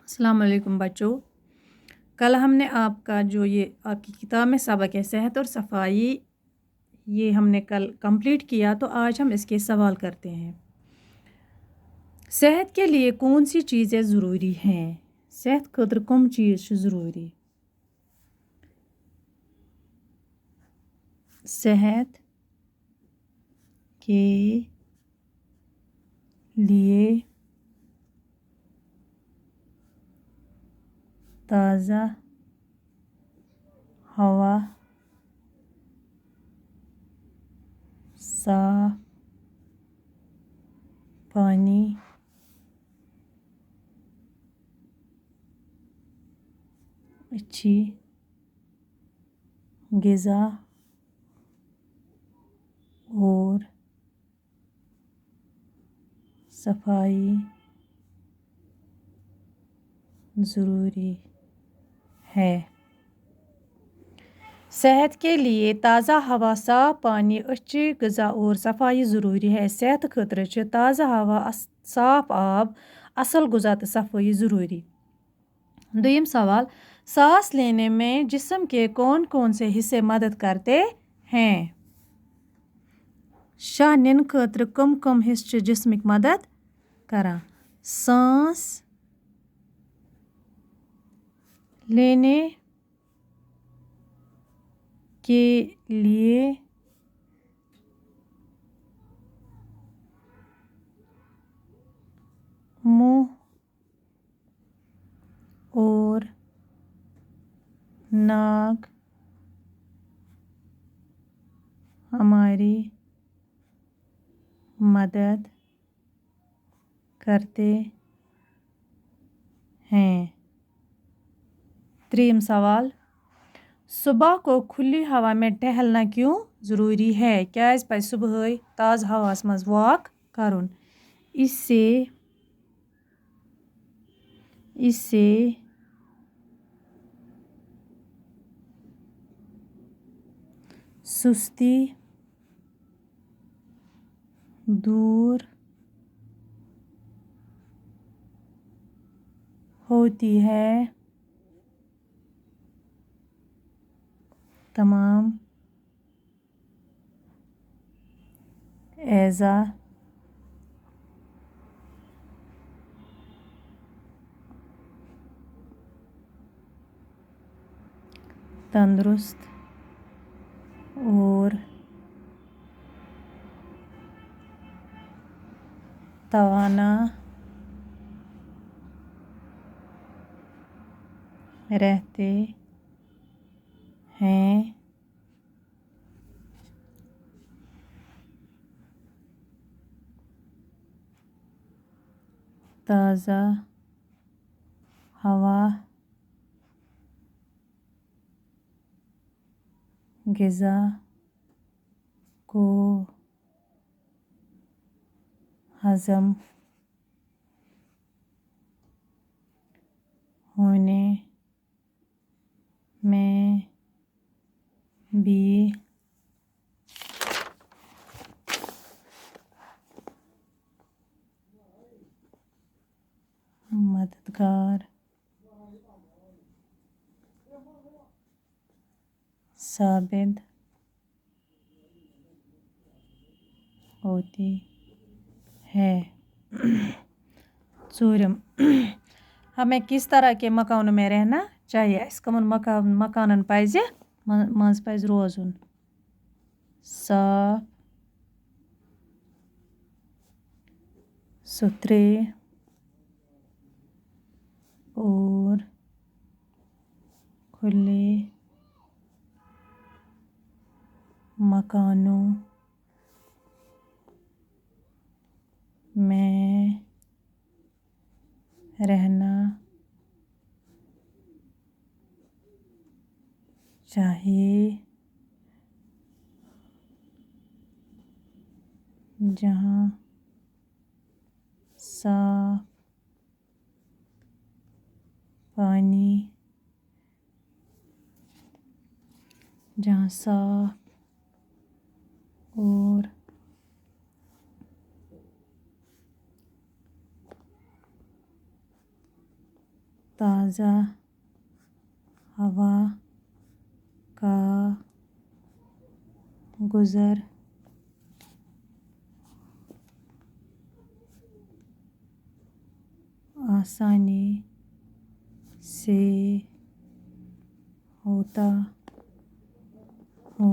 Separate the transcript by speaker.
Speaker 1: अस्सलाम वालेकुम बच्चों। कल हमने आपका जो ये आपकी किताब में सबक है सेहत और सफाई, ये हमने कल कंप्लीट किया। तो आज हम इसके सवाल करते हैं। सेहत के लिए कौन सी चीज़ें ज़रूरी हैं? सेहत खतर कम चीज़ ज़रूरी? सेहत के लिए ताज़ा हवा, साफ पानी, अच्छी ग़िज़ा और सफाई ज़रूरी है। सेहत के लिए ताज़ा हवा, साफ पानी, अच्छी ग़िज़ा और सफाई ज़रूरी है। सेहत खतर छ ताज़ा हवा, साफ आब, असल ग़िज़ा तो सफाई ज़रूरी। दूसरा सवाल, सांस लेने में जिस्म के कौन कौन से हिस्से मदद करते हैं? शाह निन खतर कम कम हिस्से जिस्म की मदद करा? सांस लेने के लिए मुंह और नाक हमारी मदद करते हैं। तीसरा सवाल, सुबह को खुली हवा में टहलना क्यों ज़रूरी है? क्या पज़ सुबह ताज़ा हवा मज़ वॉक करुन? इससे सुस्ती दूर होती है, तमाम एज़ा तंदुरुस्त और तवाना रहते हैं। ताज़ा हवा ग़िज़ा को हज़म होने में भी मददगार साबित होती है। चूरम, हमें किस तरह के मकानों में रहना चाहिए? कमन मकानन पज़ मज़ पज़ रोज़ुन साफ सुथरे और खुले मकानों में रहना चाहिए, जहाँ साफ पानी, जहाँ साफ और ताज़ा हवा का गुज़र आसानी से होता हो।